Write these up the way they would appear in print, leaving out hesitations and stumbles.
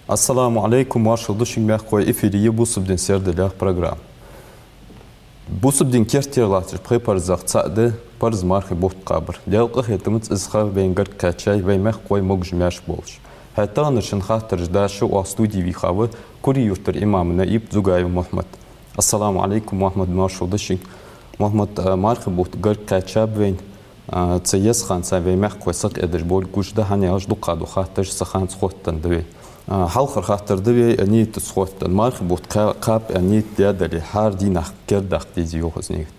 Assalamu alaikum, marşaldışı məhkoy efiriyi bu subdin serdelah program. Bu subdin kertiyerlatır preparzaq çadı parz marxı boht qabır. Yalqı xetimiz izxav vengar kaçay ve məhkoy mogjməş bolş. Hatta anışın xahtırjdaşı o studi vixavı kuri yurtlar imamına ip Zugayev Muhammed. Assalamu alaikum Muhammed marşaldışı. Muhammed marxı boht gar kaçab ve Цеес ханса ve məhkoy saq edir bol gujda hani aj duqadu xahtırj saxan xottan devi. Halkar xahtırdı ve niyet sıxottan marxı bot qab niyet diyadali har dinaq gerdaq dizi yoxuz niyet.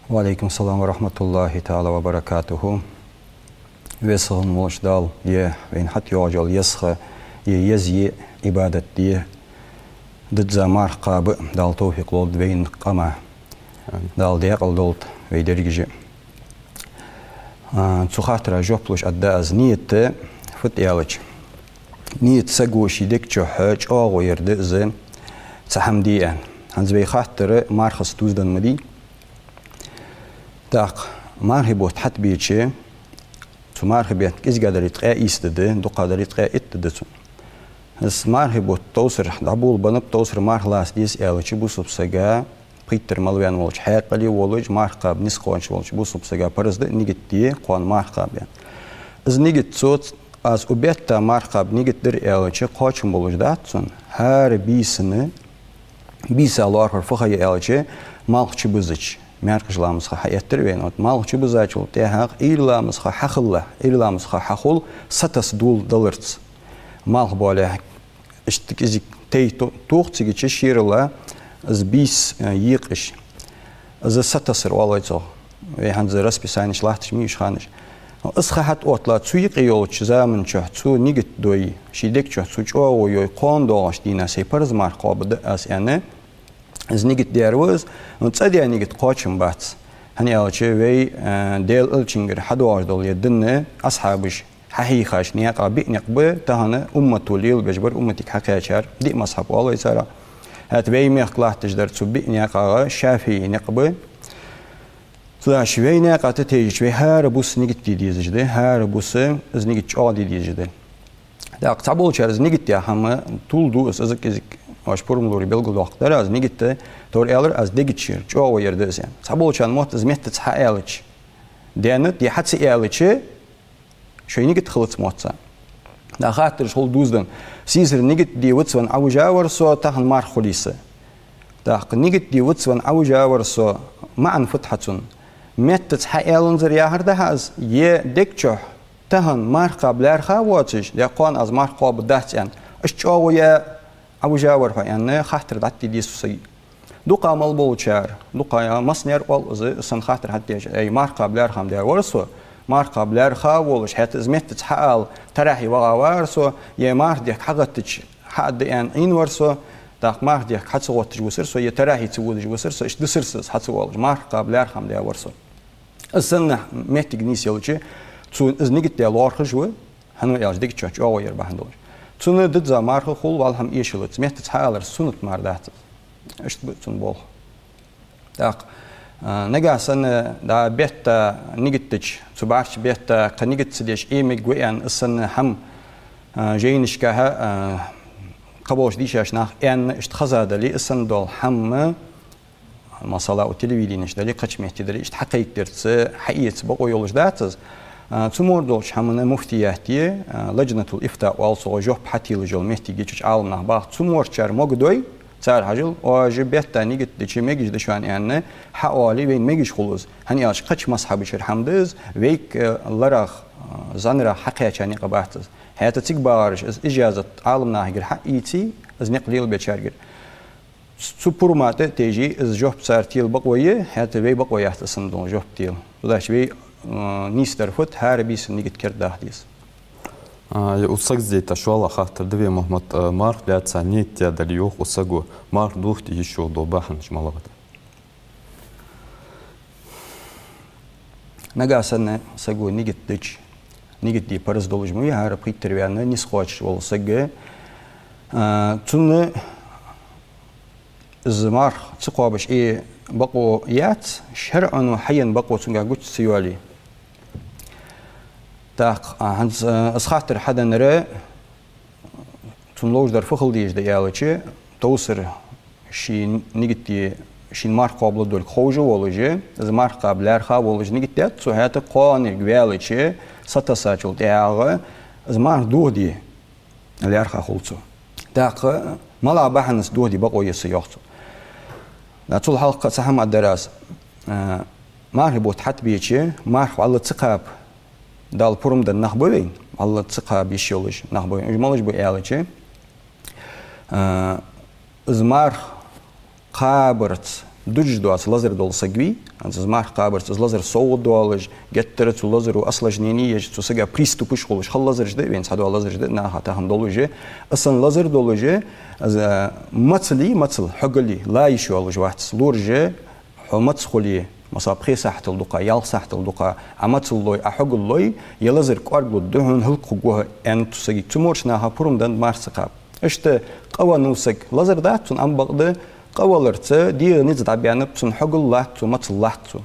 Wa alaikum salam ve rahmetullahi ta'ala ve barakatuhu. Ve sığın molşdal diye ve hat yojal yasxa yezyi ibadet diye dıdza marx qabı dal tawfiq lod ve qama dal diaqal dolt ve dergici. Цухатра жопluş adda az niyeti fıt yalıç. Niyet sagoşi dik çoğuç ağo yerde zı sahamdiyen. Hans bey xahtırı marxız tuzdan mıdi. Daq marxı bot hat biçi. Su marxı biyat izgadar itqaya istedi. Duqadar itqaya ittedi. Hans marxı bot tawsır dabul banıp tawsır marxlas diz yalıçı bu subsaga Pritter malvian olç hayqali olç marxab nisqonç olç bu subsaga parazdı nigitdi qon marxab. Az nigit sot az ubetta marxab nigitdir elçi qoçum bolujdatsun her bisini bisalar farfaya elçi malçı bızıç merqjlamız hayatdır ve not malçı bızaç ol tehaq ilamız haqilla ilamız haqul satas dul dalırts mal bola iştik izik tey toqçigi şirla az bis yiqish az satasır olayco ve hanzı raspисание şlahtış mi işxaniş ısxahat otla çuyq yolçu zaman çu nigit doy şidek çu çoğoy qon doğaş dina separz marqabıdı as yani az nigit dervaz tsadiya nigit qoçum bat hani elçi ve del ölçingir hadwar dol yedinne ashabış haqiqaş niyaqa bi'niqbi tahana ummatul yil bejber ummatik haqiqaçar di mashab olaycara هات وی میخلاه تجدر تو بی نیاقا شافی نقبه تلاش وی نیاقا تتیج وی هر بوس نگت دیدیز جده هر بوس از نگت چه دیدیز جده داق تابول چه از نگت یا همه طول دو از ازک آش پرملوری بلگو داختر از نگت تور ایلر از دیگت چیر چه ویرده زن تابول چه نموت از مهت تها ایلچ دیانت دی حدس ایلچه شوی نگت خلص موتسا دا خاطر شغل دوزدن سيزر نيجت دي وتسون أوجاور سو تهن مار خليسة دا نيجت دي وتسون أوجاور سو معن فتحتون متت حيالن زر ياهر ده هز يه دكتشو تهن مار قبلر خواتش يا قان از مار قاب دهتن اشتشوا يا أوجاور يعني خاطر دتي دي سوسي دوقا مال بولشار دوقا يا مسنير أول سن خاطر حتى أي مار قبلر خام ده ورسو مار قبلر خاولش حتى زمت تحال تراحي وغاورسو يا مار ديك حقتش حد ان انورسو داق مار ديك حتصوتج وسرسو يا تراحي تودج وسرسو اش دسرسس حتصوج مار قبلر خام ده ورسو السنه متج نيس يلچي تو از نيگت ده لارخجو هنو ياج ديك چوچ او ير بهندول تون دد زمار خول وال هم يشلت مت تحالر سنت مار دات اش بتون بول داق نجاسن دا بيت نيجتش صباح بيت كنيجت سديش إيمي جويان السن هم جينش كها قبوش ديش عشنا إن اشتخزا دلي السن دول هم مصالة وتلفزيونش دلي قش مهتدري اشتحقيق درس حقيقة بقى يولج داتز تمر دولش همنا مفتياتي لجنة الإفتاء والصو جوب حتى لجول مهتيجيش عالنا باخ تمر شر مقدوي سر حاجل واجبيت تاني قد دشي ميجش دشوان يعني حوالي وين ميجش خلوص هني عاش قش مصحاب شر حمدز ويك لرخ زنرا حقيقة يعني قبعتز هذا تكبارش از إجازة عالمنا هجر حقيقي از نقليل بيتشارجر سوبرمات تيجي از جوب سر تيل بقوية هذا وي بقوية تصندون جوب تيل ولاش وي نيستر فوت هاربيس نيجت كرد داهديس Usaq zeyta şuala xahtırdı ve Muhammed Marx lətsə niyetdə dəli yox usaqo Marx duxti işo dobaxın şmalağıdı. نجاسنا سجوا نيجت دي برز دولج مي هارب قيت تربيانا نسخوش ولا سجى تون الزمار تقوى باش إيه بقوا يات شرعا وحيا بقوا تونجا قلت سيوالي تاق هنز أسخاطر حدا نرى تون لوج در فخل ديش ديالتشي توصر شي نيجتي شين مار قابل دول خوجو ولجي زمار قابلر خا ولج نيجتات سو هات قاني غوالتشي ستاساچل دياغ زمار دودي الارخا خولتو تاق مالا بحنس دودي بقوا يسيوختو لا طول حلقة سهم الدراسة مار بوت حت بيتشي مار على تقاب دال بروم دن نخبوين على تقاب يشيلش نخبوين جمالش بيالتشي زمار قابرت دوج دوس لازر دول سجوي زمار قابرت لازر صوت دولج جترت لازر أصلا جنيني يج تسجى بريستوبش خلش خل لازر جد بين سعدو لازر جد ناها تهم دولجة أصلا لازر دولجة از مثل حقلي لا يشوالج واحد لورجة حمت خليه مصاب خيس حتى الدقة يال حتى الدقة عمت اللوي أحق اللوي يلازر كارجو دهن هل قوه أن تسجى تمرش ناها بروم دن مارسقاب اشت قوى نوسك لازر داتون أم بقدر قوالرت دي نزد عبيانة بسن حق الله تو مثل الله تو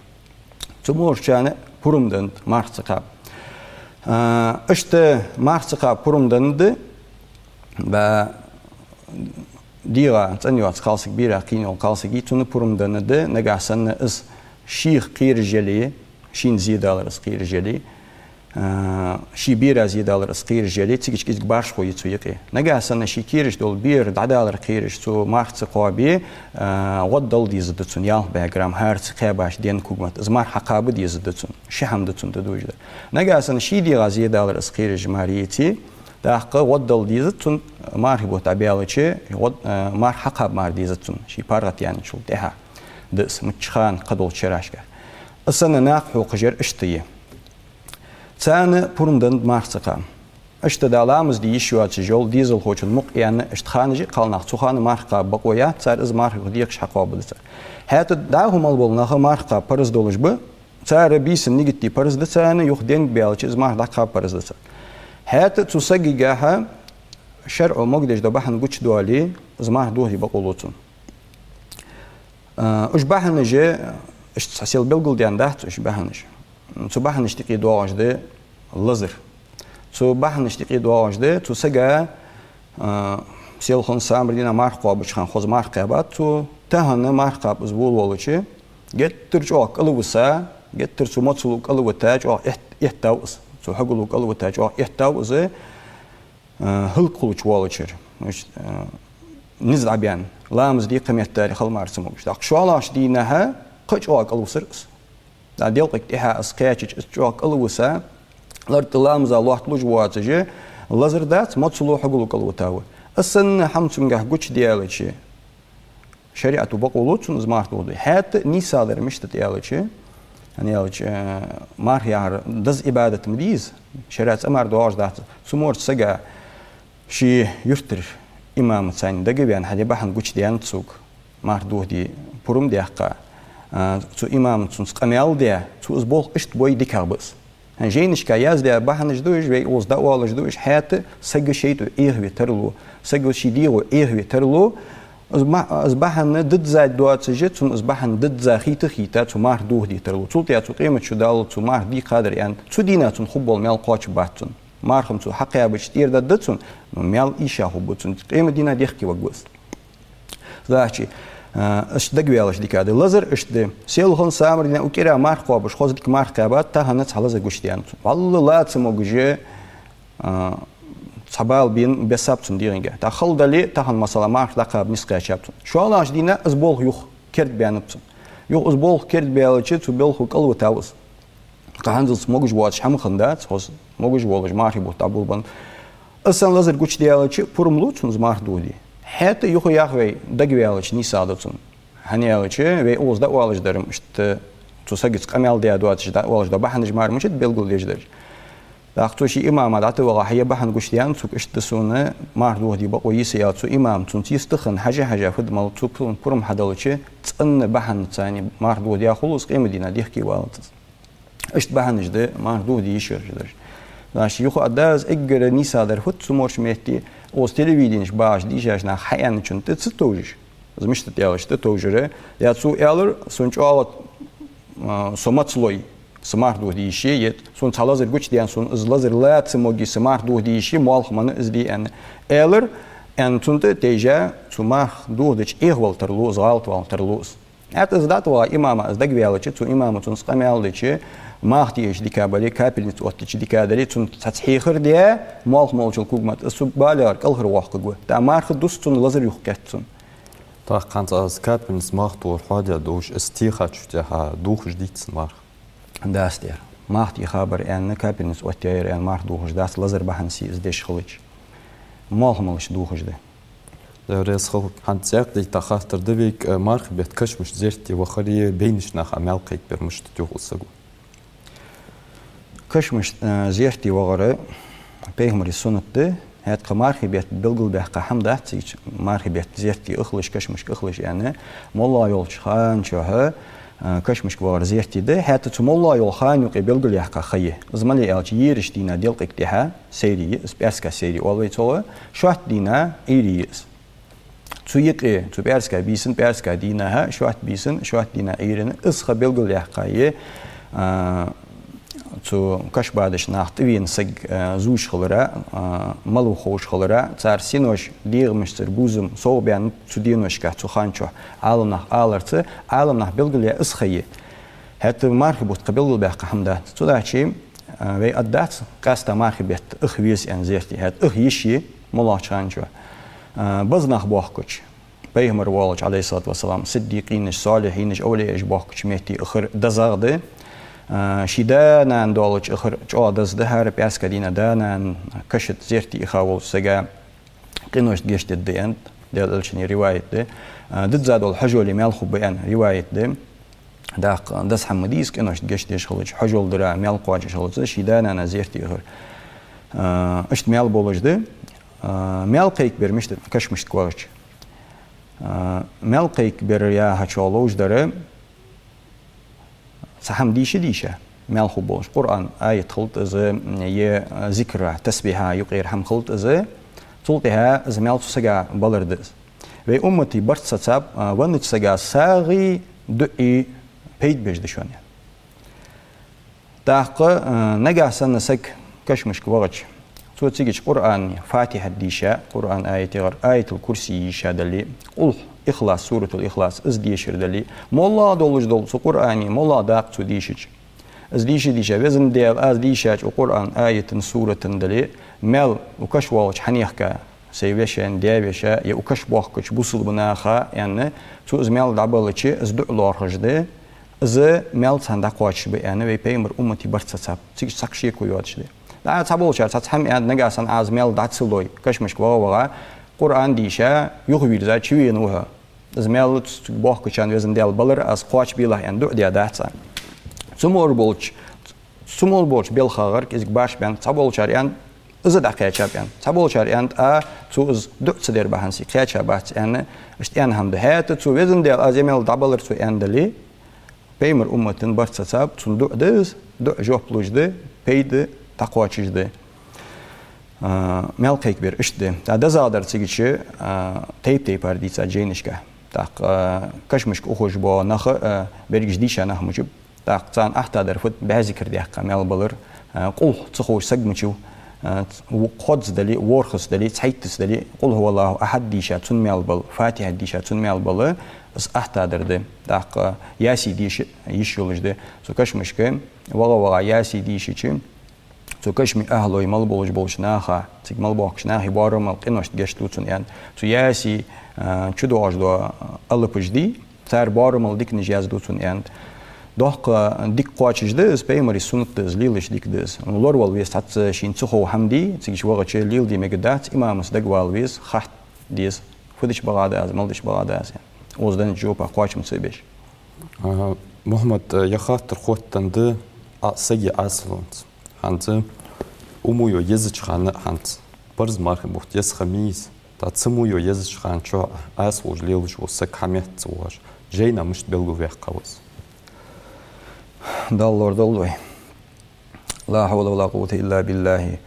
تمرش أنا بروم دن مارسقاب اشت مارسقاب بروم دن ده با ديرا تانيوات خالص كبيرة قينو خالص جيتون بروم دن ده نجاسن إس شيخ قير جلي شين زيادة رس قير جلي شي بيرا زيادة رس قير جلي تيجي كيس باش خوي تسويقي نجاسن شي كيرش دول بير دعدال قيرش تو مارت قابي ودل ديزدتون يال بجرام هارت قابش دين كوجمت إزمار حقاب ديزدتون شهم دتون تدوج ده نجاسن شي ديرا زيادة رس قير جماريتي داقة ودل ديزتون مار هو تابعلتشي مار حقاب مار ديزتون شي بارت يعني شو تها دس متشخان قدول شراشكا السنة ناقحو قجر اشتيه تانا بورندن مارسقا اشتدالامز دي يشوات جول ديزل خوش المق يعني اشتخانجي قالناق تخان مارقا بقويا تار از مارق ديقش حقابلتا هات داهم البولناخ مارقا برز دولج ب تار بيس نيجتي برز دتانا يخدين بيالتش از مارق دقا برز دتا هات تسجي جاها شرع مقدش دبحن قوش دوالي از مارق دوهي بقولوتون اشباحن جا اشتحسيل بلقل ديان دهت اشباحنش تباحن اشتقي دواج ده اللزر تباحن اشتقي دواج ده تسجى سيل خن سامر دينا مارقا بشخان خوز مارقا بات تو تهنا مارقا بزبول والوشي جت ترجع قلوسا جت ترجع متصل قلوتاج أو إحتاوس تو حقلو قلوتاج أو إحتاوس هل قلوش والوشر مش نزع بيان لامز دي قمة التاريخ المارسمو مش داق شو علاش دينها قش أو قلوسرس دا ديلك إها أسقيتش أو قلوسا لرت لامز الله تلوج واتجه لازر دات متصلو حقلو قلوتاو السن حمتونجه قش ديالتشي شريعة بقولوتون زمارت ودي حتى نيسادر مش تديالتشي يعني يالتش مار يار دز إبادة مديز شريعة أمر دواج دات سمور سجى شي يفتر إمام ثاني دقيقة حد يبحن قش ديان تسوق مار دوه دي بروم ديحقا تو إمام تونس قميال ديا تو أسبوع إشت بوي ديكابس هنجينش كياز ديا بحنش دوش وي أوز داوالش دوش حتى سجى شيء تو إيه بيترلو سجى شيء ديو إيه بيترلو أصبحنا ضد زاد دوات سجت أصبحنا ضد زاخيت خيتا تو مار دوه دي ترلو تولتي تو قيمة شو دال تو مار دي قادر يعني تو ديناتون خبول مال قاش باتون مارهم تو حقيا بشتير ددتون مال إيشا خبوتون قيمة دينا ديخكي وجوز ذاكي اش دقويالش ديكاد لازر اش د سيل خون سامر دينا وكيرا مار قابش خوز ديك مار قابات تهنت على زغوش ديان والله لا تسموجي صبال بين بسابتون ديرينجا تاخل دلي تهن مثلا مار لقب نسقا شابتون شو علاش دينا ازبول يخ كرد بيانبتون يخ ازبول كرد بيالچ تو بيل خو قلو تاوس قاندل سموجش واتش هم خندات خوز موجش ولج مار بو تابول بن اصلا لازر غوش ديالچ پورملوتون زمار دودي حتى يخو ياخوي دقويالش نيسادتون هنيالش وي اوز دا والش درم اشت تسجد قمال ديا دواتش دا والش دا بحنج مار مشت بيلغول ديجدر داختوشي امام دات وغاحيه بحن غشتيان سوق اشتسونه مار دودي بقويس ياتو امام تنتيستخن حاجه فد مال توبون بروم حدلچ صن بحن ثاني مار دودي خلص قيمه دينا ديخكي والتس اشت بحنش ده مار دو دي يشرجدر داش يخو اداز اجر نيسا در فوت سمورش مهتي اوز تلفزيونش باش ديجاش نا حيان چون تستوجش زمشت تيالش تتوجره يا سو يالر سونچوالت سوماتلوي سمارت دو ديشي يت سون تالازر güç diyen son ızlazır latmogi smart do dişi malxmanı izleyen eler en tunte teja sumah do diç ehvalterlu zaltvalterlu это сдатва имама сдагвялычы цу имама цун скамялдычы махтиеш дикабали капельниц оттичи дикадали цун тасхихыр де малх молчул кугмат суббалар калхыр вахкыгы та марх дус цун лазер юхкатцун та канцас капельниц махтур хадя душ стихачтя ха дух ждитс марх داستير ماختي خبر ان كابينس اوتير ان ماخ دوخش داس لازر بحنسي ازدش خلج مالهملش دوخش ده رئيس خلق هانتسيق دي تخاطر دبيك مارخ بيتكشمش زيرتي وخري بينش نخ عمالقيك برمش تجوغسغو كشمش زيرتي وغره بيغمر سنت هات قمارخي بيت بلغل بحق حمده تيج مارخي بيت زيرتي اخلش كشمش اخلش يعني مولا يولش خان شوها كشمش كوار زيرتي ده حتى تمولا يلخان يقبل قل يحقق خيه زمالي الج يرش دينا ديال قيقتها سيري اسباسكا سيري اولوي تو شوات دينا ايريس تسويقي تبارسكا بيسن بارسكا دينا ها شوات بيسن شوات دينا ايرن اسخ بلغل يحققيه تو كش بعدش ناخت وين سج زوج خلرا ملو خوش خلرا تار سينوش دير مشتر بوزم صوبيان تدينوش كه تو خانچو عالم نخ آلرت عالم نخ بلغليا اسخيه حتى مرحبا قبل بحق حمدا تو داشي وي ادات قاستا مرحبا اخويس ان زيرتي هات اخيشي مولا چانچو بزنخ باخكوچ پیغمبر والج عليه الصلاه والسلام صديقين صالحين اولياش باخكوچ مهتي اخر دزاغده شيدانا دولج اخر جودز ده هر بياسكدينا دانا كشت زيرتي خاول سجا قنوش جشت الديانت دالشني روايه ده ضد زاد الحجول مالخو بيان روايه ده داق دس حمديس قنوش جشت يشخلج حجول درا مال قواج شخلج شيدانا زيرتي اخر اشت مال بولج ده مال قيك برمشت كشمشت قواج مال قيك بر يا هچولوج دره سحم ديشة مالخو بولش قرآن آية خلط إذا ي ذكر تسبيحها يقير حم خلط إذا تلتها إذا مالتو سجا بلردز وي أمتي برت ساتاب ونت سجا ساغي دقي بيت بجدشوني تاق نجا سنة سك كشمش كوغش تو تيجي قرآن فاتحة ديشة قرآن آية الكرسي شادلي قل إخلاص سورة الإخلاص إزديشر دلي مولا دولج دولس قرآني مولا داق تو ديشج إزديشة وزن ديال أزديشة القرآن آية سورة دلي مال وكش والج حنيحكا سيبشان ديابشا يا وكش باخكش بوصل بناخا يعني تو إزمال دعبالتشي إزدع لارخجده إذا مال صندوق واش بيانه ويبيمر أمتي برتصاب تيجي سكشي كوياتش ده لا تابولشار تتهم يعني نجاسن أزمال دعسلوي كشمش كوا قرآن ديشة يخبر ذا شوي نوها زميل تبوح كشان وزن ديال بلر أز قاش بيله يعني دو ديا دهسا سمول بولش بالخاغر كيزك باش بين تابولشار يعني إذا دقيقة شابين تابولشار يعني تو إز دو تدير بهانسي كيا بات يعني اشتيان هم دهات تو وزن ديال أزميل دبلر تو يعني دلي بيمر أمتن برتصاب تو دو دز دو جوب لوج ده بيد تقواتش ده مال قيك بير اشده دا زادر تيجي تيب ارديتا جينشكا تاق كشمشك اخوش بو نخ بريج ديشا نخ مجب تاق تان احتا درفت بهذكر ديحقا مال بلر قل تخوش سقمچو وقدس دلي ورخص دلي تحيتس دلي قل هو الله احد ديشا تن مال بل فاتحه ديشا تن مال بل اس احتا درده تاق ياسي ديش يشولج ده سو كشمشك وغا ياسي ديشي تو كشمي أهلوي مال بولش ناخا تيج مال بوكش ناخي بارو مال قنوش تجشتوتون يعني تو ياسي شدو أجدو الله بجدي تار بارو مال ديك نجاز دوتون يعني دوق ديك قواتش دز بيمري سنت دز ليلش ديك دز لور والويس حتى شين تخو حمدي تيجي وقت ليل دي مقدات إمام صدق والويس خحت ديز فدش بغاد از مالدش بغاد از يعني وزدن جوبا قواتش متسبش محمد يخاطر خوتند سجي أصلونت هانت أمويو يزج خان هانت برز مارك بوت يس خميس تاتسمويو يزج خان شو أسوج ليلش وسك حميت زواج جينا مش بلغو فيح قوس دالور لا حول ولا قوة إلا بالله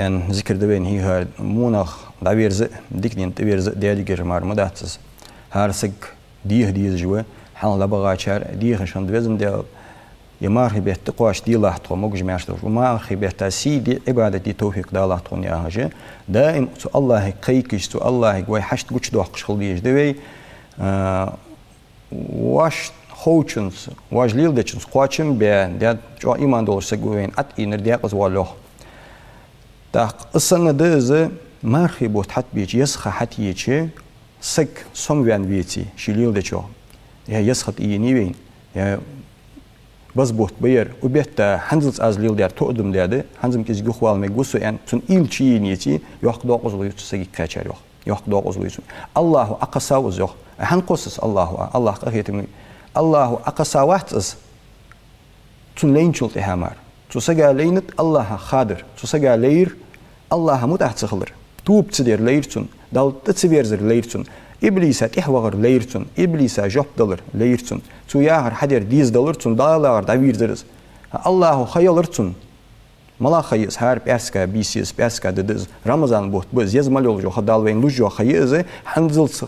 أن ذكر دبين هي هار مونخ دعيرز ديكنين تبيرز ديالي جرمار مداتس هارسك ديه جوا حال لبغاشر ديه شان دوزم ديال يمارخي بيت تقواش دي الله تو موج ماشتو ومارخي بيت سيدي عبادة دي توفيق دا الله توني هاجه دائم تو الله قيكش تو الله وي حشت قوش دو قشخل ديش دوي واش خوچنس واش ليل دچنس قواچم به ديا جو ایمان دولسه گوین ات اینر ديا قز والله داق السنه دز مارخي بوت حت بيچ يسخ حت يچه سك سوم وين ويتي شليل دچو يا يسخت يني وين يا بس بوت بير وبيت هنزلز از ليل دير تودم ديده هنزم كيز گوخوال مي گوسو ان تون ilçi نيتي يوق دوقزلو يتسگي كاچر يوق دوقزلو يتون الله اقساوز يوق هن قصص الله قهيتم الله اقساواتس تون لينچول تهامار تسگا لينت الله خادر تسگا لير الله متحتخلر توب تدير ليرتون دال تسبيرزر ليرتون إبليسا تحوغر ليرتون إبليسا جوب دولر ليرتون تو ياهر حدير ديز دولرتون دالاغر داويرزرز الله خيالرتون ملا خيز هار بيسكا بيسيس بيسكا ددز رمضان بوت بز يزمال يولجو خدال وين لوجو خيز حنزلس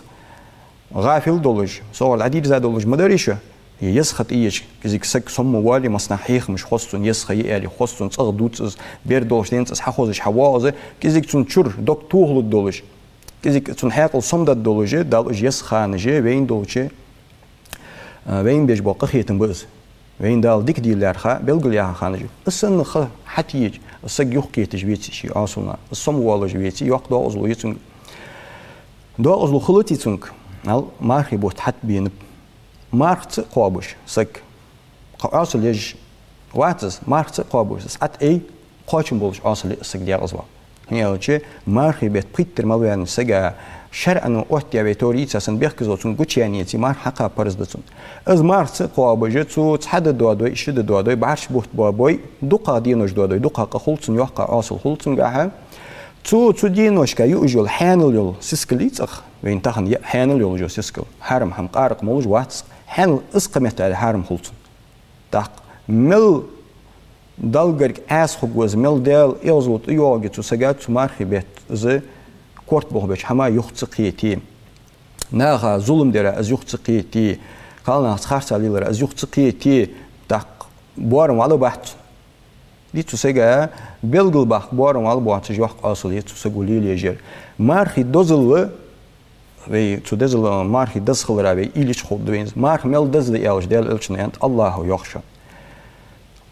غافل دولج صور العديد زاد دولج مداريشه يسخت إيش كذيك سك سم والي مصنحيخ مش خصون يسخي آلي خصون صغدوتس بيردوش تنس حخوزش حوازه كذيك تون شر دكتور للدولج كذيك تون حاقل صمد الدولج دالج يسخانجه وين دولجه وين بيج باقي خيتم بز وين دال ديك ديلار خا بلغل يا خانجه السن خ حتيج السق يوقيتج بيتي شي اصلنا الصم والج بيتي يوق دو ازلو يتون دو ازلو خلتي تونك al marhi bot hat bin markt qobush sek asl yej watas markt qobush at ei qochim bolish asl sek diar azwa hiyachi marhi bet pritter malwan sega shar'an ohtiya ve torisasan berkizotun guchianiyeti mar haqa parzdatun az markt qobush tu tsad dodo ishid dodo barsh bot boy duqa dinoj dodo duqa qultun yoqa asl qultun gaha تو دينوشكا يوجول حانل يول سيسكليتخ وين تخن حانل يول جو سيسكل حرم هم قارق مولج واتس حانل اسقمت على حرم خلطن تاق مل دالغرك اس خوغوز مل دال يوزوت يوغي تو سغات تو مارخيبت ز كورت بوغبش حما يوختقيتي ناغا ظلم دره از يوختقيتي قالنا خارساليلر از يوختقيتي تاق بوارم على بحث دي تسجى بلغل باخ بورم على بوات جوخ اصل تسجولي ليجر مارخي دوزل وي تدزل مارخي دسخل رابي إليش خود دوينز مارخ مل دزل يالش ديال الشنيانت الله يخشى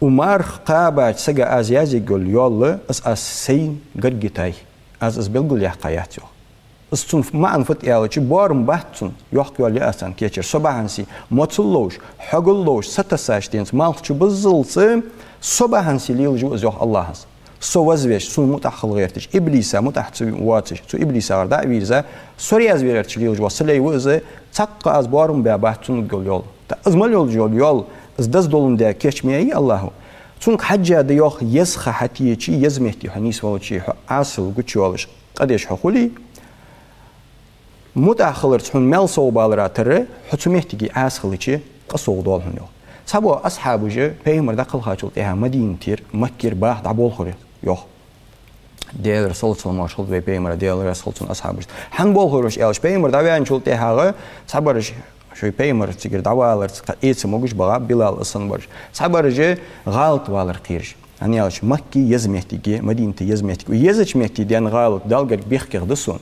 ومارخ قابات سجى ازيازي قول يول اس سين غرغيتاي از بلغل يحقياتيو استون ما انفت يالش بورم باتون يوخ يولي اسان كيچر صباحنسي موتلوش حغلوش ستساش دينز مالخ بزلص صباحن سليل جو زوج الله سوازويش سو متأخل غيرتش إبليسا متأخت واتش سو إبليسا غردا إبليسا سورياز بيرتش ليل جو سلي وزه تق از بارم بياباتون قول يول أزمال يول يول از دز دولن ده كشميعي الله چونك حجة ديوخ يسخ حتيجي يزمهتي حنيس والشي عاصل قتش والش قديش حقولي متأخل رتحون مال صوبالرا ترى حتمهتي عاصلشي قصو دولهم يول سبوا أصحابه جه بيمر دخل خاطر إيه مدينة تير مكير باه دعبول خير يوه ديال رسول الله ما شاء الله بيمر ديال رسول الله أصحابه هن بول خيرش إيش بيمر دعوان شلت إيه صبرش شو بيمر تيجي دعوالر إيش موجش بقى بلال أصلا برش صبرش غلط والر خيرش أنا إيش مكي يزمتي مدينة يزمتي ويزج مكي ديان غلط دالجر بيحكي دسون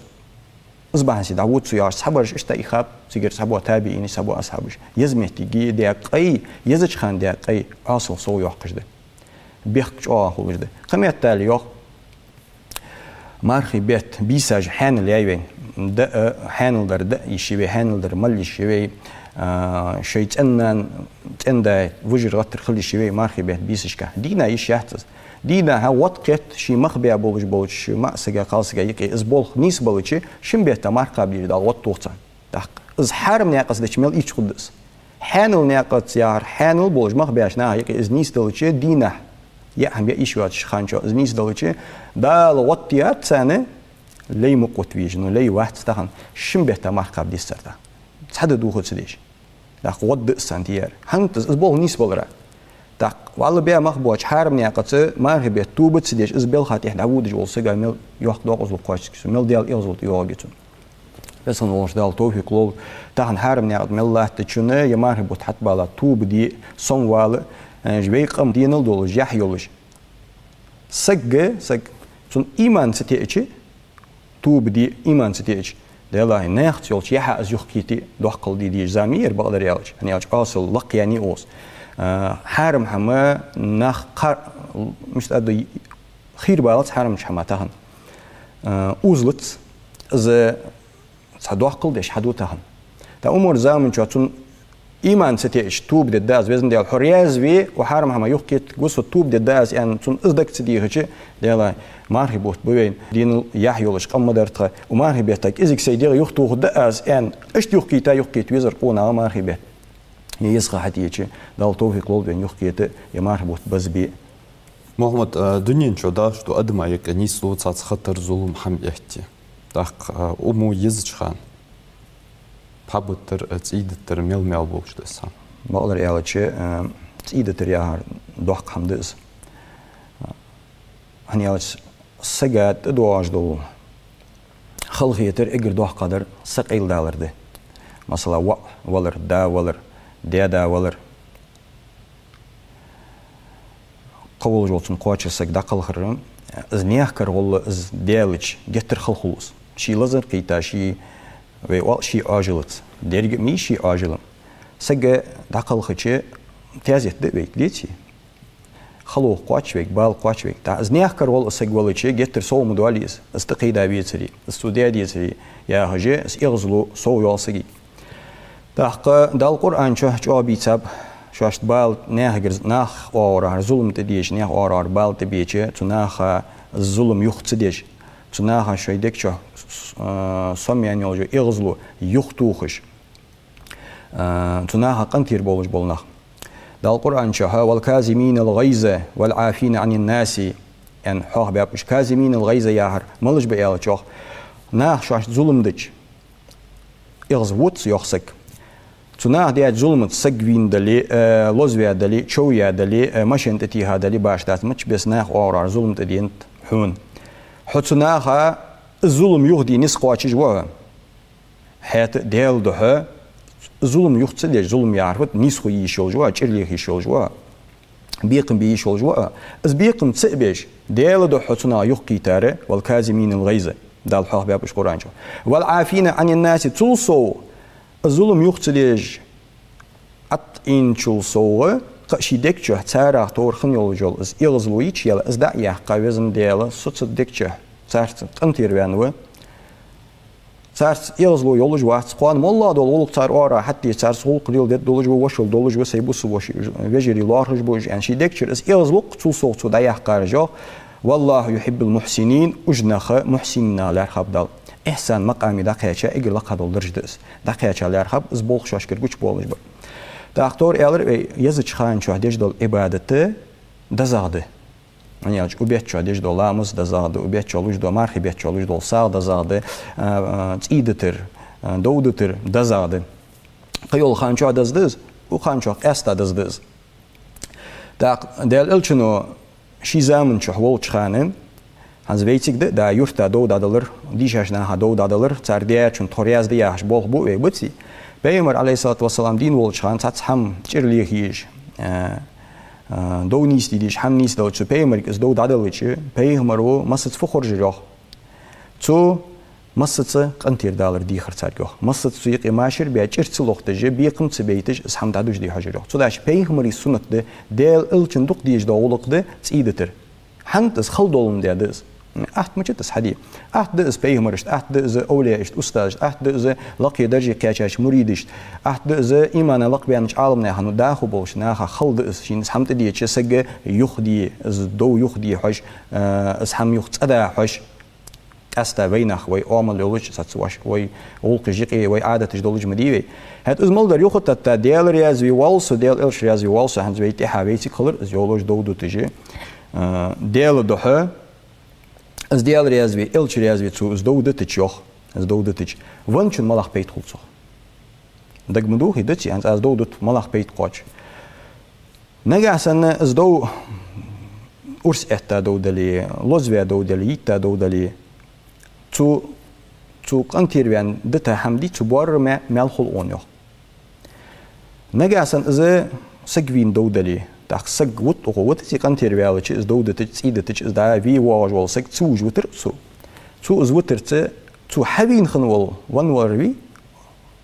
أصبح سيد عود سياش صبرش اشتا إخاب سيجر سبوا تابعيني سبوا أصحابش يزمتي جي دقي يزج خان دقي أصل صو يحقش ده بيحكش خلوش ده قميت تالي يخ مارخي بيت بيساج حانل يايوين ده حانل در ده يشيبي حانل در مال يشيبي شيء تندا وجر غتر خلي يشيبي مارخي بيت بيساج كه دينا يش يحتز دينا ها وقت شي مخبي بولش ما سجا قالسجا يقي إزبول نيس بولشي شم بيت ماركا بيد على وقت توقتان تاق إز حرم ناقص دش مل إيش قدس حانل ناقص يار حانل بولش مخبيش نا يقي إز نيس دولشي دينا يا هم يعيش واتش خانشو إز نيس دولشي دا الوقتيات سنة لي مقوت ويجنو لي واحد تاخن شم بيت ماركا بدي سرتا تحدد دوخد سديش تاق وقت سنتيار هنت إزبول نيس بولرا تاق والله بيا مخبوش حارم ناقص مرحبا توبت سديش إزبل خاتي داوود جول سجى مل يوقت داقز القاش مل ديال يغزل يواجهون بس نورش دال توفيق لول تاهن حارم ناقد مل الله تشونه يمرحبا تحت بالا توب دي صن وال جبيقم دينل دولج يحيولش سجى تون إيمان ستيجي توب دي إيمان ستيجي دلاه ناخت يولش يحا أزيخ كيتي دوقل دي زامير بقدر يالش يعني يالش أصل لق يعني أوس حارم حما ناخ مش أدي خير بالات حارم مش حما تهن أوزلت إذا صدوقل ديش حدو تهن تا أمور زامن جاتون إيمان ستيج توب دداز وزن ديال حرياز بي وحارم حما يوكيت جوسو توب دداز يعني تون إزدك تديه ديال مرحبا بوين دين يحيولش قم درتها ومرحبا تك إزك سيدير يختو دداز يعني إيش يوكيتا يوكيت ويزر قونا مرحبا يسخى حتيجي دال توفيق لول بين يوكيت يمرحبا بس بي محمد دنيا شو داش تو أدم أيك نيس لو تصات خطر ظلم حم يحتي داق أمو يزخان حبتر تيدتر ميل بوش دسان بقدر يالتشي تيدتر يا دوق حمدس هني يالتش سجاد دواج دول خلقيتر اجر دوق قدر سقيل دالر ده مثلا و ولر دا ولر دا ولر قول جولتن قواتش سق دقل خرم از نياكر والله از دالج جتر خلقوس شي لزر قيتا شي ويوال شي آجلت درج مي شي آجلم سق دقل خشة تازيت دبيك ديتي خلو قواتش بيك بال قواتش بيك تا از نياكر والله سق والله شي جتر سو مدواليس استقيدا بيتري استوديا ديتري يا هجة اس يغزلو سو يوالسقي تحق دال قرآن شو بيتاب شاشت بال ناهجر ناخ أورار ظلم تديش ناخ أورار بال تبيجه تناخ الظلم يختديش تناخ شيدك شو سميان يوجو يغزلو يختوخش تناخ قنتير بولج بولناخ دال قرآن شها والكاظمين الغيظ والعافين عن الناس يعني حوح بيابش كاظمين الغيظ ياهر ملج بيال شوخ ناخ شاشت ظلم دج يغزوت يخسك تناخ ديات ظلمت سقوين دلي لوزويا دلي شويا دلي مشين تتيها دلي باش دات مش بس ناخ أورار ظلم تدينت حون حتناخ الظلم يهدي نسقواتش جوا حيات ديال ده ظلم يختلج ظلم يعرفت نسخو يشول جوا تشرليخ يشول جوا بيقم بيشول جوا از بيقم تسبيش ديال ده حتنا يحكي تاره والكاظمين الغيظ دال حق بيابش قرآن جو والعافين عن الناس تلصو الظلم يختلج إن تلصو قشي دكتشة تارا تور خنيول جول از يغزلويتش يلا از دعيه قاوزن ديال صوت دكتشة صارت قنتير بانوه صارت يغزلو يولج واحد قوان والله دول ولق صار اورا حتى صار سول قليل دد دولج وشول دولج وسيبوس وش وجري لارج بوج يعني شي دكتشر از يغزلو تلصو تو دعيه قارجو والله يحب المحسنين اجنخ محسننا لا خبدال إحسان مقامي دقيقة إجر لقى دولرج دس دقيقة لا خب از بولخ شاشكر قوش بولج بر دكتور يالر يزج خان شو هديش دول عبادته دزاده يعني يالج وبيت شو هديش دول لامز دزاده وبيت شولوج دول مارخي بيت شولوج دول سال دزاده تيدتر دودتر دزاده قيول خان شو دزدز وخان شو أستا دزدز دال إلشنو شي زمن شو حول خانن هنز بيتك دا يورتا دو دادلر ديشاش نها دو دادلر ترديا چون تورياز دياش بول بو وبتي بيمر عليه الصلاة والسلام دين والشان تتحم تشرليخيش دو نيس ديش حم نيس دو تشو بيمر كز دو دادلوش بيمرو مسط فخر جروح تو مسط قنتير دالر دي خرتارجوح مسط سويق ماشر بيچر تلوختجه بيقم تبيتج اسحم دادوش دي حجروح تو داش بيمر سنت ده ديل الچن دوق ديش دولق ده تيدتر حنتس خلدولم ديدس أحد مجتس حدي أحد دز بيهمرشت أحد دز أولياء أستاذ أحد دز لقي درجة كاشاش مريدشت أحد دز إيمان لق بيانش عالمنا هنو داخل بوش ناخا خل دز شين سحمت دي تشسج يخدي از دو يخدي حش سحم يخت أدا حش أستا بينخ وي أعمل يولج ساتسواش وي أولق جيقي وي عادة تجدولج مديوي هاد از مالدر يخد تتا ديال رياز وي والس ديال إلش رياز وي والس هنز بيتي حبيتي كلر از يولج دو تجي ديال دوحة از ديال ريازوي إلش ريازوي تو از دو دتش يخ از دو دتش وانشون ملاخ بيت خلصه دق مدوخي دتش يعني از دو دت ملاخ بيت قاش نجاسن ازدو أرس إحتا دودلي لوزوي دودلي يتا دودلي تو قنتير بيان دتا حمدي تبور مالخل أونيو نجاسن إذا سجوين دودلي تاخ سج وط سي قنتير بيان وش إز دودة تسيدة تش إز دا في واج ولا سج توج وتر تو إز وتر تو حبين خنول ونوربي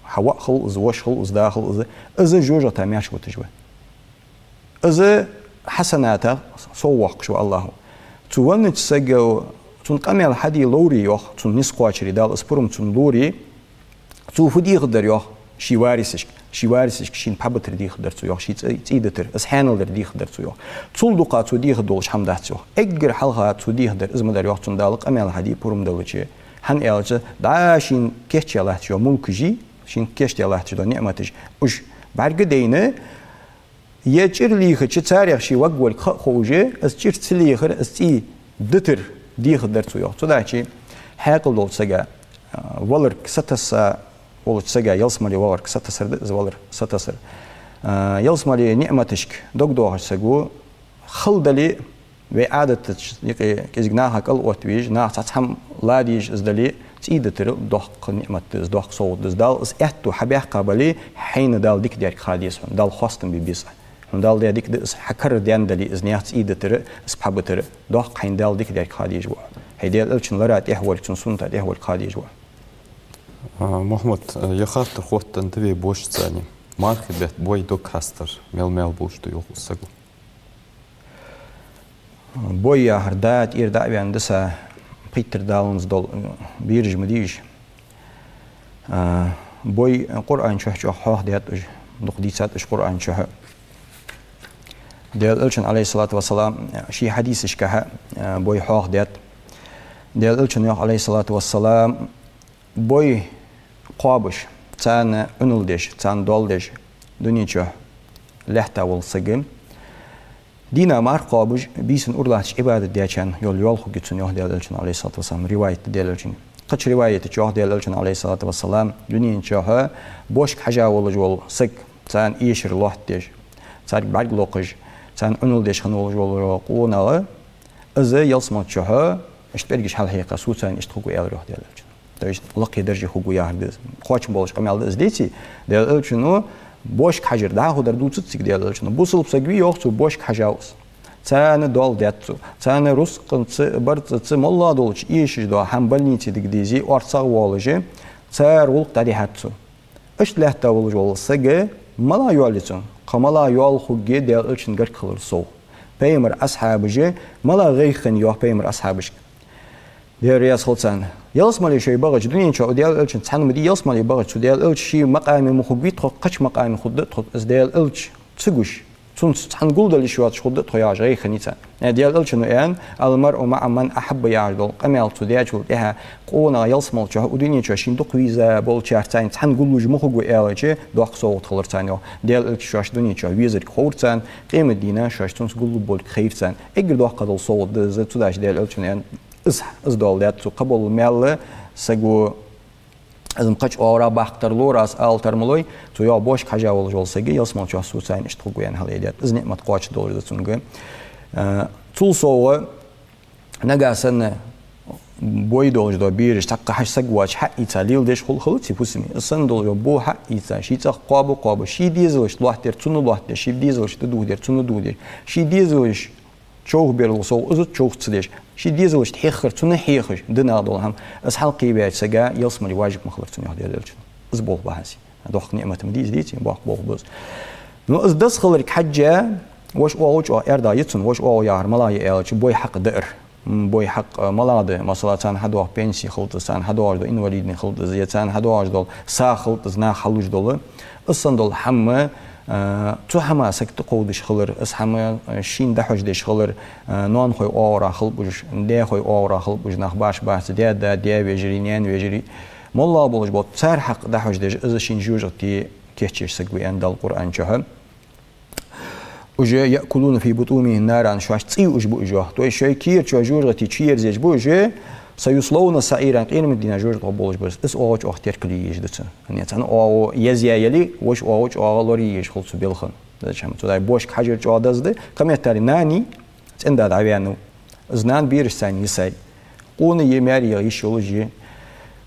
حواء خل إز وش خل إز داخل إز جوجة تامياش وتجوا إذا حسناته صوّق شو الله تونج سجوا تنقمل حدي لوري يخ تنسقوا شريدال أسبرم تنلوري تفدي يقدر يخ شوارسك شين بحبتر دي يقدر تو يخ شيء تيدتر إسحانل دي يقدر تو يخ تولدقات تو دي يقدرش حمده تو أجر حلقة تو دي يقدر إذا مدار يخ تندالق أمل حدي برم دلتشي هن إلج داشين كيش الله تجوا ملكجي شين كيش الله تجوا نعمتج وش بعد دينه يجر ليخ تشاريخ شي وقول خوجه از جر تليخر از تي دتر ديخ درتو يو تداچي حاقل دول سجا ولر ستس ولر سجا يلسمالي ولر ستسر از ولر ستسر يلسمالي نعمتشك دوغ دوغ سجو خلدلي وعادت يقي كزغناها قل وتويج نا تحم لاديج از دلي تي دتر دوخ نعمت از دوخ صوت از دال از اتو حبيح قبلي حين دال ديك دير خاديس دال خواستم بيبيس دال ديك دس حكر ديان دلي از نيات اي دتر اس بحبتر دوخ حين دال ديك دير خاديج و هيدي الچن لرات احول چن سنت احول خاديج و محمد يخاطر خوت انتبه بوش ثاني ماركت بوي دوك هاستر ميل بوش تو يوسغو بوي هردات يردا بياندسا بيتر داونز دول بيرج مديج بوي قرآن شو حاه ديات نقديسات إيش قرآن شو ديال إلشن عليه الصلاة والسلام شيء حديث إيش كه بوي حاه ديات ديال إلشن عليه الصلاة والسلام بوي قابش تان أنولدش تان دولدش دنيا شو لحتا والسجم دينا مار قابش بيسن أورلاتش عبادة دياتشان يول خجتون يوه ديال إلشن عليه الصلاة والسلام رواية ديال إلشن قش رواية جوه ديال إلشن عليه الصلاة والسلام دنيا جوه بوشك حاجة ولا جول سك تان إيشر الله ديش تان بعد لقج تان أنول ديش خنول جول قونا إذا يلسمت جوه اشتبرجش حال هيك سو تان اشتخوي على روح ديال إلشن تايش لقي درجة خوي يهرد خوش بولش قمال إزديتي ديال إلشنو بوشك حجر ده هو دردو تسيق ديال إلشنو بوصل بسقوي يوختو بوشك حجاوس تان دول دياتو تان روس قنص برت ملا دولش إيش جدا هم بلنيتي دقديزي أرصاغ والجي تار ولق تريحتو إيش له تولج ولا سجى ملا يواليتون قملا يوال خوجي ديال إلشن قرق خلر صو بيمر أصحابجي ملا غيخن يوه بيمر أصحابش ديال رياض خلصان يلس مالي شيء بغج دنيا شو ديال إلشن تحن مدي يلس مالي بغج شو ديال إلش شيء مقام مخبيت قش مقام خدت إز ديال إلش تسقش تنقول دل شوات شخدت طياج غير خنيتان ديال إلشنو إن المرء مع من أحب يعرض قمال تدياجول إها قونا يلسمال شو ودنيا شو شين دقويزة بول شارتين تنقول وجمه جو إلشة دوق صوت خلرتانيو ديال إلش شو دنيا شو ويزر خورتان قيمة دينا شو تنقول بول خيفتان إجر دوق قدل صوت ده تداش ديال إلشنو إن إز دول ده قبل مال سجو أزم قش أورا بختر لوراس ألترملوي تو يا باش حاجة ولا جول سجى يسمع شو سوسين اشتغلوا يعني هاليدات إذن ما تقاش دول ده تنقل طول صوّا نجاسن بوي دول جدا بيرش تقى حش سجواش حق يتاليل دش خلصي بسمي السن دول جبو حق يتا شيء قابو شيء ديزلش لوحدر تنو لوحدر شيء ديزلش تدودر تنو دودر شيء ديزلش شوه بيرلصو أزود شوه تسديش شيء ديزلش تحيخر تنو حيخر دنا دول هم أسحال قيبات سجى يسمع واجب مخلص تنو هذا الجن أزبول بحسي دوخ نعمة مديز ديتي باخ بوز نو أز خلرك حجة واش أوج أردا يتسون واش أو يار ملاي إلش بوي حق دقر بوي حق ملاده مثلا تان هدوه بنسي خلط تان هدوه دول إنواليد خلط زي تان هدوه دول سا خلط زنا خلوج دول أصلا دول حمة تو حما سكت قودش خلر أس حما شين دحوج دش خلر نون خوي أورا خلط بوش ده خوي أورا خلط بوش نخباش بحث ده ويجرينيان ويجري ملا بولش بود سر حق دحوج دش إذا شين جوجتي كيتش سكوي عند القرآن شهر وجا يأكلون في بطونهم نارا شو عشتي وجبوا جاه توي شيء كير شو جورتي كير زي جبوا جه سيصلون سعيرا غير من دينا جورت قبولش بس اس اوج اختيار كلي يجدت يعني تن او يزيا يلي واش اوج او لوري يش خلص بيلخن Зачем? Туда бош хажир чуадазды. Комментарий нани. Ценда давяну. Знан бириш сань исай. Он емяри еще лужи.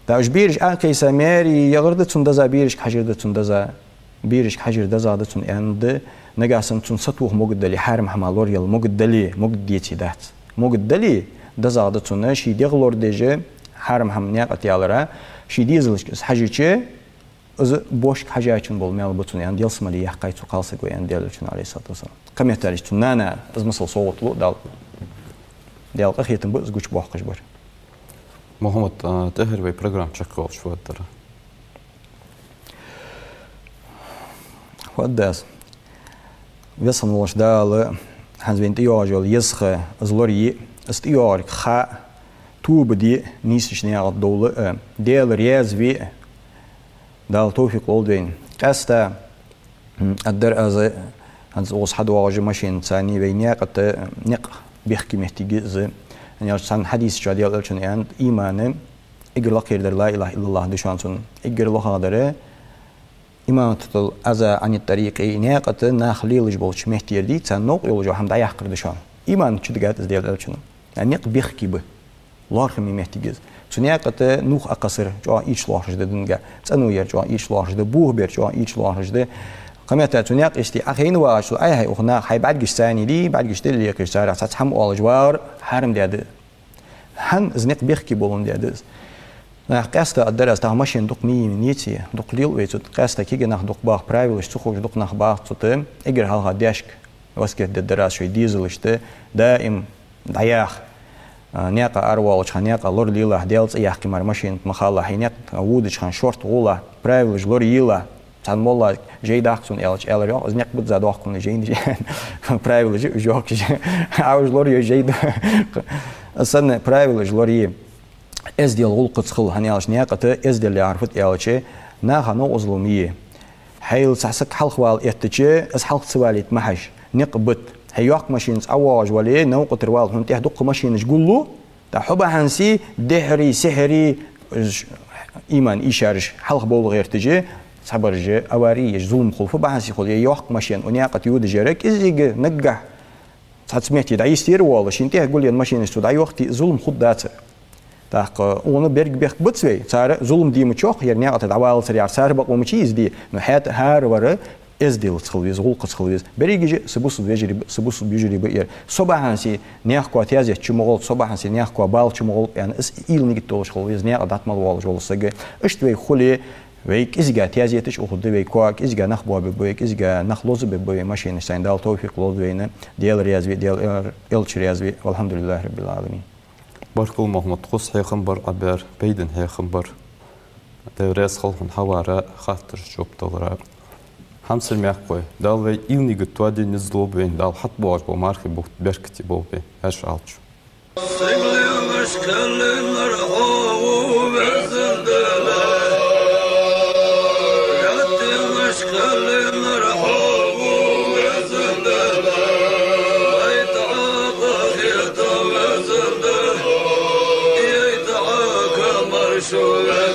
Да уж бириш акейса мяри ягырды цундаза бириш хажирды цундаза. Бириш хажирда зады цун энды. Нагасан цун сатух могут дали харм хамалор ял могут дали могут дети дат. Могут дали да зады цуна шидег лор деже харм хамняк атялара шидизлыш хажиче از باش حاجاتون بول میال بتونی اندیل سمالی یحقی تو قالسه گوی اندیل چون علی ساتوسا کمیتاریش تو نه از مثل صوتلو دال دیال قخیتن بس گوش باقش بر محمد تهر وی پروگرام چکال شو داره خود دست ویسان ولش دال هنز بینت یاجول یسخه از لوری استیار خا تو بدی نیستش نیاد دوله دیل ریاض وی دال توفيق لولدين قاستا الدر از هنز اوس حد واجه ماشين ثاني بينيا قد نق بيحكي محتاج ز يعني عشان حديث جديد قالشون يعني إيمان إجر لقير در لا إله إلا الله دشانسون إجر الله هذا إيمان تطل از عن الطريق إنيا قد نخليل جبلش محتاج دي تنوق يولجو هم دايح كر دشان إيمان شو دقات از ديال قالشون يعني نق بيحكي به الله خمي محتاج چونیا قط نوح اقصر جا ایش لاحش ده دنگه تنویر جا ایش لاحش ده بوه بیر جا ایش لاحش ده قمت چونیا قشتی آخرین واش ای هی اخنا هی بعد گشتانی دی بعد گشته لی کشتار اساس هم آلجوار حرم دیده هن زنق بیخکی بولن دیده نه قصد ادرس تا ماشین دق نیتی دق لیل ویت قصد کی گناه دق باغ پرایوش تو خوش دق نه باغ تو اگر حال داشک واسکت درس شوی دیزلشته دائم ضیاخ نياقة أروال شان نياقة لور ليلا ديالت يحكي مر ماشين مخالة هينيق وود شان شورت ولا برايفلج لور يلا شان مولا جاي داخسون إلش إلريو از نياق بتزا داخكون جاي برايفلج جوك عاوز لور يجاي أصلا برايفلج لور ي إز ديال غول قصخل هنيالش نياقة إز ديال يعرفت إلش ناها نو أظلمية حيل سحسك حلق وال إتجاه إز حلق سواليت محش نقبت هيوق ماشينز أواج ولا نو قطر وال هم تهدق ماشينز قولو تحب هنسي دهري سحري إيمان إشارش حلق بول غير تجي صبرجة أواري ظلم خلفه بحنسي خل يوق ماشين ونياقة يود جرك إزيج نجح سمعتي دعي يستير والله شنتيه قول لي الماشين استدعي وقت ظلم خد دات تاق ونا برج بيخ بتسوي صار ظلم دي متشوق يعني نياقة دعوال سريع صار بقى ومشيز دي نحيات هار ورا إز ديل تخلويز غول قصخلويز بريجي سبوس بيجري بير صباحانسي نياخكوا تيازي تشمغول صباحانسي نياخكوا بال تشمغول يعني إس إيل نيجي تولش خلويز نياق دات مال والج ولا سجى إشتوي خلي ويك إزجا تيازي تش أخذ ويكواك إزجا نخبوا ببويك إزجا نخلوز ببوي ماشي نستعين دال توفيق لوز وينا ديال رياضي ديال إلش رياضي والحمد لله رب العالمين باركل محمد قص هي خبر عبر بيدن هي خبر درس خلفن حوارا خاطر شوب دولار همسر می‌خوای دال و ایونی گتوادی نزلو بین دال حت باش با مارخی بخت برکتی با به هش آلچ. شو